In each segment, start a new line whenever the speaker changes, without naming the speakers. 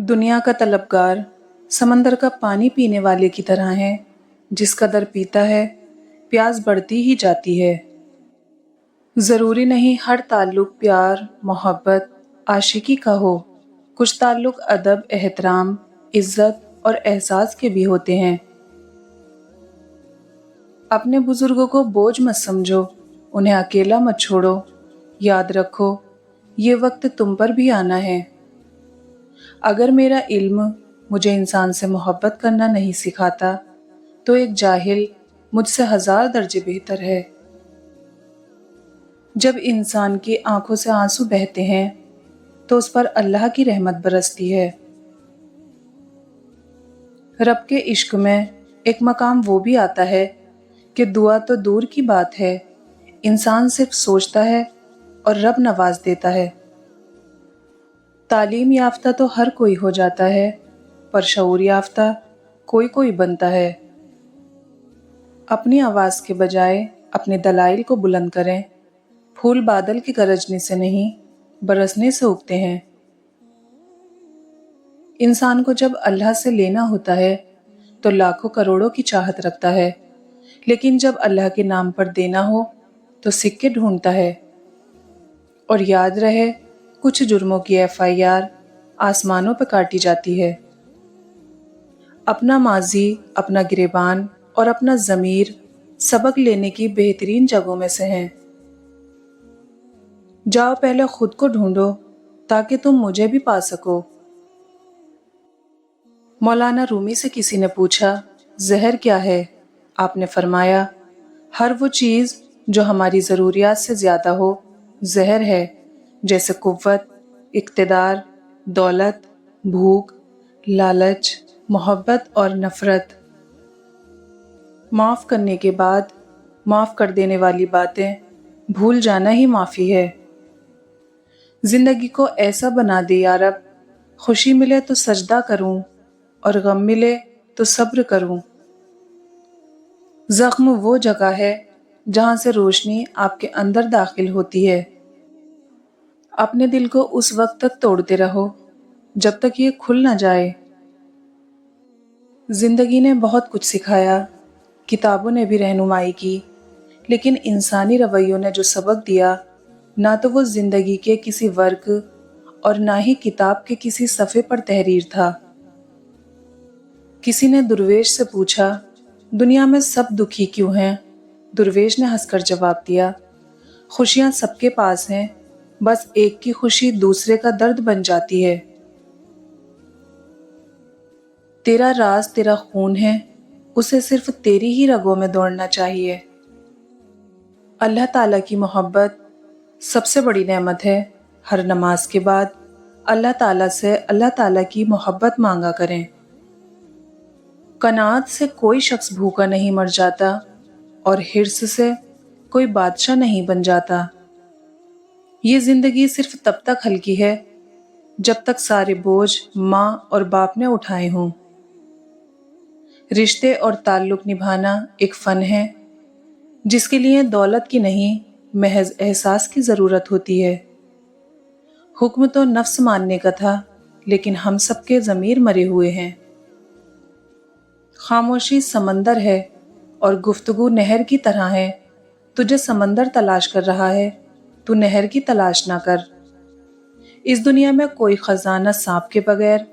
दुनिया का तलबगार समंदर का पानी पीने वाले की तरह है। जिस कदर पीता है प्यास बढ़ती ही जाती है। ज़रूरी नहीं हर ताल्लुक प्यार मोहब्बत आशिकी का हो। कुछ ताल्लुक अदब एहतराम इज्जत और एहसास के भी होते हैं। अपने बुजुर्गों को बोझ मत समझो, उन्हें अकेला मत छोड़ो। याद रखो ये वक्त तुम पर भी आना है। अगर मेरा इल्म मुझे इंसान से मोहब्बत करना नहीं सिखाता तो एक जाहिल मुझसे 1000 दर्जे बेहतर है। जब इंसान की आंखों से आंसू बहते हैं तो उस पर अल्लाह की रहमत बरसती है। रब के इश्क में एक मकाम वो भी आता है कि दुआ तो दूर की बात है, इंसान सिर्फ सोचता है और रब नवाज देता है। तालीम याफ्ता तो हर कोई हो जाता है, पर शऊर याफ्ता कोई कोई बनता है। अपनी आवाज़ के बजाय अपने दलाइल को बुलंद करें। फूल बादल के गरजने से नहीं, बरसने से उगते हैं। इंसान को जब अल्लाह से लेना होता है तो लाखों करोड़ों की चाहत रखता है, लेकिन जब अल्लाह के नाम पर देना हो तो सिक्के ढूंढता है। और याद रहे, कुछ जुर्मों की FIR आसमानों पर काटी जाती है। अपना माजी, अपना गिरेबान और अपना ज़मीर सबक लेने की बेहतरीन जगहों में से हैं। जाओ पहले खुद को ढूंढो ताकि तुम मुझे भी पा सको। मौलाना रूमी से किसी ने पूछा, जहर क्या है? आपने फरमाया, हर वो चीज़ जो हमारी ज़रूरियात से ज़्यादा हो जहर है, जैसे कुव्वत, इक़्तिदार, दौलत, भूख, लालच, मोहब्बत और नफ़रत। माफ़ करने के बाद माफ़ कर देने वाली बातें भूल जाना ही माफ़ी है। ज़िंदगी को ऐसा बना दे या रब, खुशी मिले तो सजदा करूं और गम मिले तो सब्र करूं। ज़ख्म वो जगह है जहां से रोशनी आपके अंदर दाखिल होती है। अपने दिल को उस वक्त तक तोड़ते रहो जब तक ये खुल न जाए। जिंदगी ने बहुत कुछ सिखाया, किताबों ने भी रहनुमाई की, लेकिन इंसानी रवैयों ने जो सबक दिया, ना तो वो जिंदगी के किसी वर्क और ना ही किताब के किसी सफ़े पर तहरीर था। किसी ने दुर्वेश से पूछा, दुनिया में सब दुखी क्यों हैं? दुर्वेश ने हंसकर जवाब दिया, खुशियां सबके पास हैं, बस एक की खुशी दूसरे का दर्द बन जाती है। तेरा राज तेरा खून है, उसे सिर्फ तेरी ही रगों में दौड़ना चाहिए। अल्लाह ताला की मोहब्बत सबसे बड़ी नेमत है। हर नमाज के बाद अल्लाह ताला से अल्लाह ताला की मोहब्बत मांगा करें। कनात से कोई शख्स भूखा नहीं मर जाता और हिर्स से कोई बादशाह नहीं बन जाता। ये जिंदगी सिर्फ तब तक हल्की है जब तक सारे बोझ माँ और बाप ने उठाए हों। रिश्ते और ताल्लुक निभाना एक फ़न है जिसके लिए दौलत की नहीं, महज एहसास की ज़रूरत होती है। हुक्म तो नफ्स मानने का था, लेकिन हम सबके ज़मीर मरे हुए हैं। खामोशी समंदर है और गुफ्तगू नहर की तरह है। तुझे समंदर तलाश कर रहा है, तू नहर की तलाश ना कर। इस दुनिया में कोई खजाना सांप के बगैर,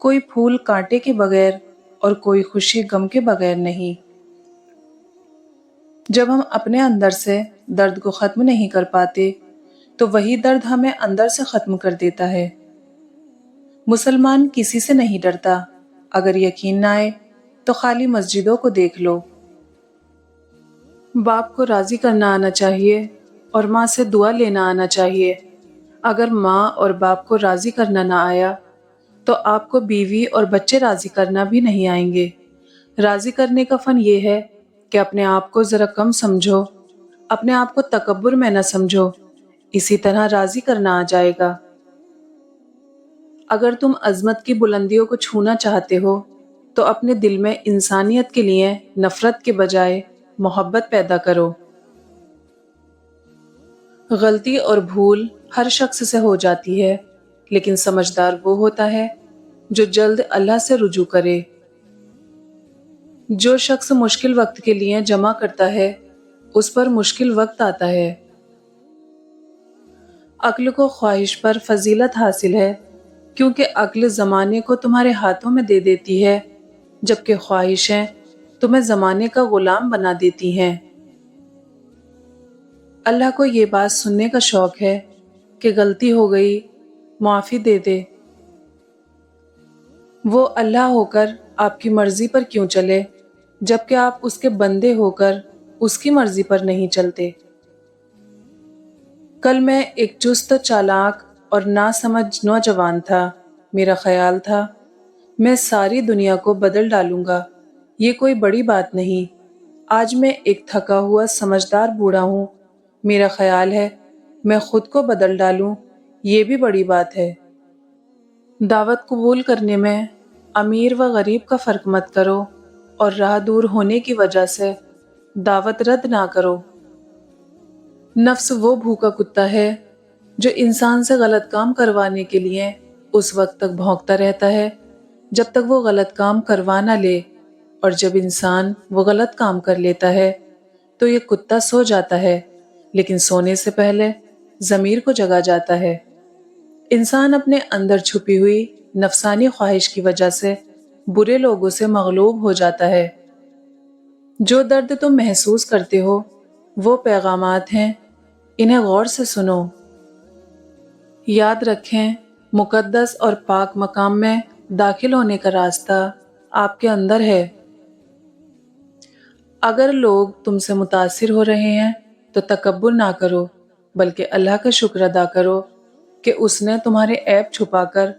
कोई फूल कांटे के बगैर और कोई खुशी गम के बगैर नहीं। जब हम अपने अंदर से दर्द को ख़त्म नहीं कर पाते तो वही दर्द हमें अंदर से ख़त्म कर देता है। मुसलमान किसी से नहीं डरता। अगर यकीन ना आए तो खाली मस्जिदों को देख लो। बाप को राज़ी करना आना चाहिए और माँ से दुआ लेना आना चाहिए। अगर माँ और बाप को राज़ी करना ना आया तो आपको बीवी और बच्चे राज़ी करना भी नहीं आएंगे। राज़ी करने का फ़न ये है कि अपने आप को ज़रा कम समझो, अपने आप को तकब्बुर में न समझो, इसी तरह राज़ी करना आ जाएगा। अगर तुम अज़मत की बुलंदियों को छूना चाहते हो तो अपने दिल में इंसानियत के लिए नफ़रत के बजाय मोहब्बत पैदा करो। गलती और भूल हर शख्स से हो जाती है, लेकिन समझदार वो होता है جو جلد اللہ سے رجوع کرے۔ جو شخص مشکل وقت کے لیے جمع کرتا ہے اس پر مشکل وقت آتا ہے۔ عقل کو خواہش پر فضیلت حاصل ہے کیونکہ عقل زمانے کو تمہارے ہاتھوں میں دے دیتی ہے، جبکہ خواہشیں تمہیں زمانے کا غلام بنا دیتی ہیں۔ اللہ کو یہ بات سننے کا شوق ہے کہ غلطی ہو گئی، معافی دے دے۔ وہ اللہ ہو کر آپ کی مرضی پر کیوں چلے جبکہ آپ اس کے بندے ہو کر اس کی مرضی پر نہیں چلتے۔ کل میں ایک چست چالاک اور ناسمجھ نوجوان تھا۔ میرا خیال تھا میں ساری دنیا کو بدل ڈالوں گا، یہ کوئی بڑی بات نہیں۔ آج میں ایک تھکا ہوا سمجھدار بوڑھا ہوں۔ میرا خیال ہے میں خود کو بدل ڈالوں، یہ بھی بڑی بات ہے۔ دعوت قبول کرنے میں امیر و غریب کا فرق مت کرو اور راہ دور ہونے کی وجہ سے دعوت رد نہ کرو۔ نفس وہ بھوکا کتا ہے جو انسان سے غلط کام کروانے کے لیے اس وقت تک بھونکتا رہتا ہے جب تک وہ غلط کام کروا نہ لے، اور جب انسان وہ غلط کام کر لیتا ہے تو یہ کتا سو جاتا ہے، لیکن سونے سے پہلے ضمیر کو جگا جاتا ہے۔ انسان اپنے اندر چھپی ہوئی نفسانی خواہش کی وجہ سے برے لوگوں سے مغلوب ہو جاتا ہے۔ جو درد تم محسوس کرتے ہو وہ پیغامات ہیں، انہیں غور سے سنو۔ یاد رکھیں، مقدس اور پاک مقام میں داخل ہونے کا راستہ آپ کے اندر ہے۔ اگر لوگ تم سے متاثر ہو رہے ہیں تو تکبر نہ کرو، بلکہ اللہ کا شکر ادا کرو کہ اس نے تمہارے عیب چھپا کر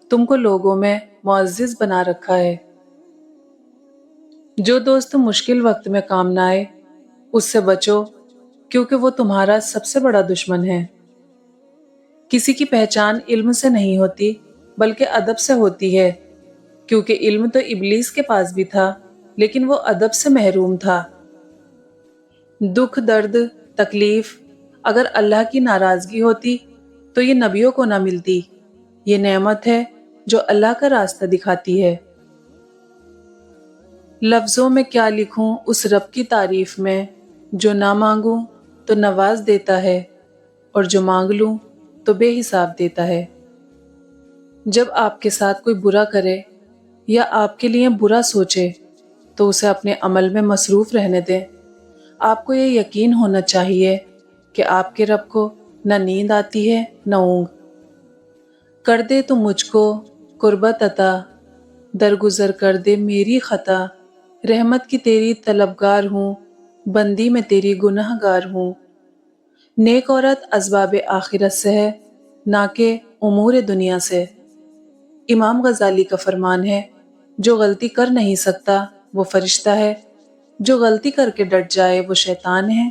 تم کو لوگوں میں معزز بنا رکھا ہے۔ جو دوست مشکل وقت میں کام نہ آئے اس سے بچو، کیونکہ وہ تمہارا سب سے بڑا دشمن ہے۔ کسی کی پہچان علم سے نہیں ہوتی بلکہ ادب سے ہوتی ہے، کیونکہ علم تو ابلیس کے پاس بھی تھا لیکن وہ ادب سے محروم تھا۔ دکھ، درد، تکلیف اگر اللہ کی ناراضگی ہوتی تو یہ نبیوں کو نہ ملتی۔ یہ نعمت ہے جو اللہ کا راستہ دکھاتی ہے۔ لفظوں میں کیا لکھوں اس رب کی تعریف میں، جو نہ مانگوں تو نواز دیتا ہے اور جو مانگ لوں تو بے حساب دیتا ہے۔ جب آپ کے ساتھ کوئی برا کرے یا آپ کے لیے برا سوچے تو اسے اپنے عمل میں مصروف رہنے دیں۔ آپ کو یہ یقین ہونا چاہیے کہ آپ کے رب کو نہ نیند آتی ہے نہ اونگ۔ کر دے تو مجھ کو قربت عطا، درگزر کر دے میری خطا، رحمت کی تیری طلبگار ہوں، بندی میں تیری گناہ گار ہوں۔ نیک عورت اسباب آخرت سے ہے نہ کہ امور دنیا سے۔ امام غزالی کا فرمان ہے، جو غلطی کر نہیں سکتا وہ فرشتہ ہے، جو غلطی کر کے ڈٹ جائے وہ شیطان ہے،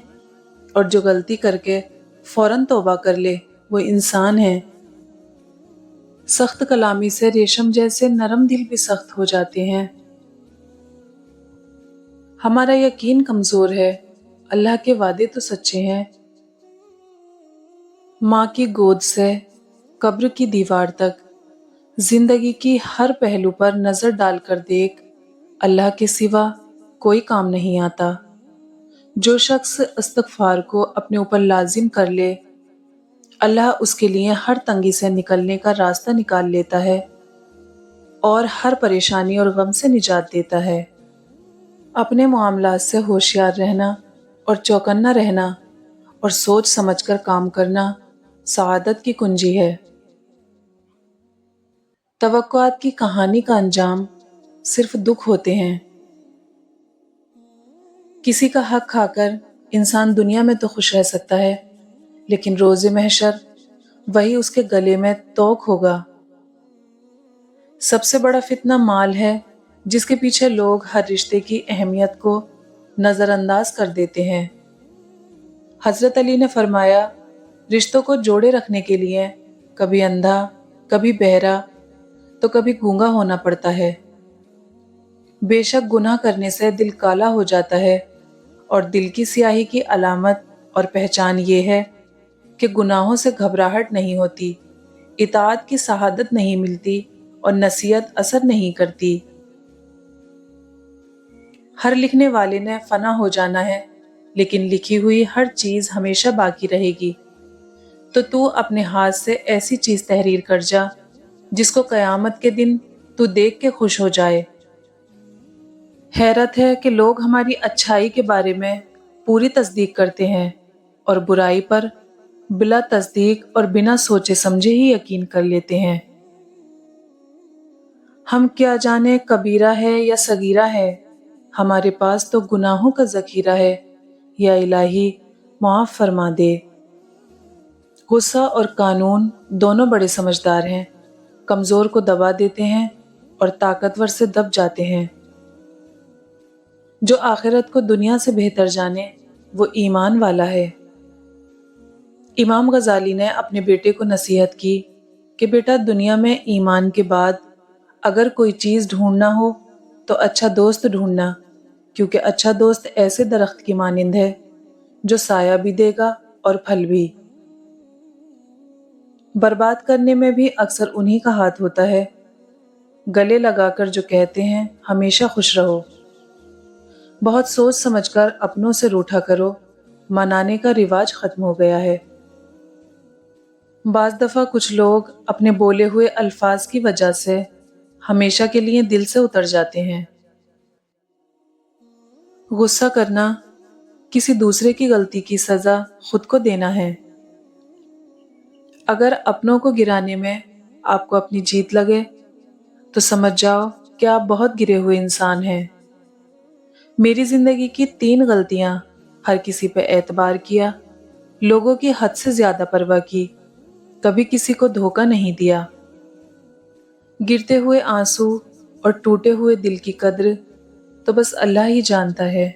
اور جو غلطی کر کے فوراً توبہ کر لے وہ انسان ہے۔ سخت کلامی سے ریشم جیسے نرم دل بھی سخت ہو جاتے ہیں۔ ہمارا یقین کمزور ہے، اللہ کے وعدے تو سچے ہیں۔ ماں کی گود سے قبر کی دیوار تک، زندگی کی ہر پہلو پر نظر ڈال کر دیکھ، اللہ کے سوا کوئی کام نہیں آتا۔ جو شخص استغفار کو اپنے اوپر لازم کر لے، اللہ اس کے لیے ہر تنگی سے نکلنے کا راستہ نکال لیتا ہے اور ہر پریشانی اور غم سے نجات دیتا ہے۔ اپنے معاملات سے ہوشیار رہنا اور چوکنا رہنا اور سوچ سمجھ کر کام کرنا سعادت کی کنجی ہے۔ توقعات کی کہانی کا انجام صرف دکھ ہوتے ہیں۔ کسی کا حق کھا کر انسان دنیا میں تو خوش رہ سکتا ہے، لیکن روز محشر وہی اس کے گلے میں توق ہوگا۔ سب سے بڑا فتنہ مال ہے، جس کے پیچھے لوگ ہر رشتے کی اہمیت کو نظر انداز کر دیتے ہیں۔ حضرت علی نے فرمایا، رشتوں کو جوڑے رکھنے کے لیے کبھی اندھا، کبھی بہرا تو کبھی گونگا ہونا پڑتا ہے۔ بے شک گناہ کرنے سے دل کالا ہو جاتا ہے، اور دل کی سیاہی کی علامت اور پہچان یہ ہے کہ گناہوں سے گھبراہٹ نہیں ہوتی، اطاعت کی سعادت نہیں ملتی اور नसीहत असर नहीं करती। हर लिखने वाले ने फना हो जाना है, लेकिन लिखी हुई हर चीज हमेशा बाकी रहेगी। तो तू अपने हाथ से ऐसी चीज तहरीर कर जा जिसको कयामत के दिन तू देख के खुश हो जाए। हैरत है कि लोग हमारी अच्छाई के बारे में पूरी तस्दीक करते हैं और बुराई पर बिला तस्दीक और बिना सोचे समझे ही यकीन कर लेते हैं। हम क्या जाने कबीरा है या सगीरा है, हमारे पास तो गुनाहों का जखीरा है, या इलाही माफ फरमा दे। गुस्सा और कानून दोनों बड़े समझदार हैं, कमजोर को दबा देते हैं और ताकतवर से दब जाते हैं। जो आखिरत को दुनिया से बेहतर जाने वो ईमान वाला है। इमाम गजाली ने अपने बेटे को नसीहत की कि बेटा, दुनिया में ईमान के बाद अगर कोई चीज ढूंढना हो तो अच्छा दोस्त ढूंढना, क्योंकि अच्छा दोस्त ऐसे दरख्त की मानिंद है जो साया भी देगा और फल भी। बर्बाद करने में भी अक्सर उन्हीं का हाथ होता है, गले लगाकर जो कहते हैं हमेशा खुश रहो। बहुत सोच समझकर अपनों से रूठा करो, मनाने का रिवाज खत्म हो गया है। बाज दफा कुछ लोग अपने बोले हुए अल्फाज की वजह से हमेशा के लिए दिल से उतर जाते हैं। गुस्सा करना किसी दूसरे की गलती की सजा खुद को देना है। अगर अपनों को गिराने में आपको अपनी जीत लगे तो समझ जाओ कि आप बहुत गिरे हुए इंसान हैं। मेरी जिंदगी की 3 गलतियां: हर किसी पे एतबार किया, लोगों की हद से ज्यादा परवाह की, कभी किसी को धोखा नहीं दिया। गिरते हुए आंसू और टूटे हुए दिल की कद्र तो बस अल्लाह ही जानता है।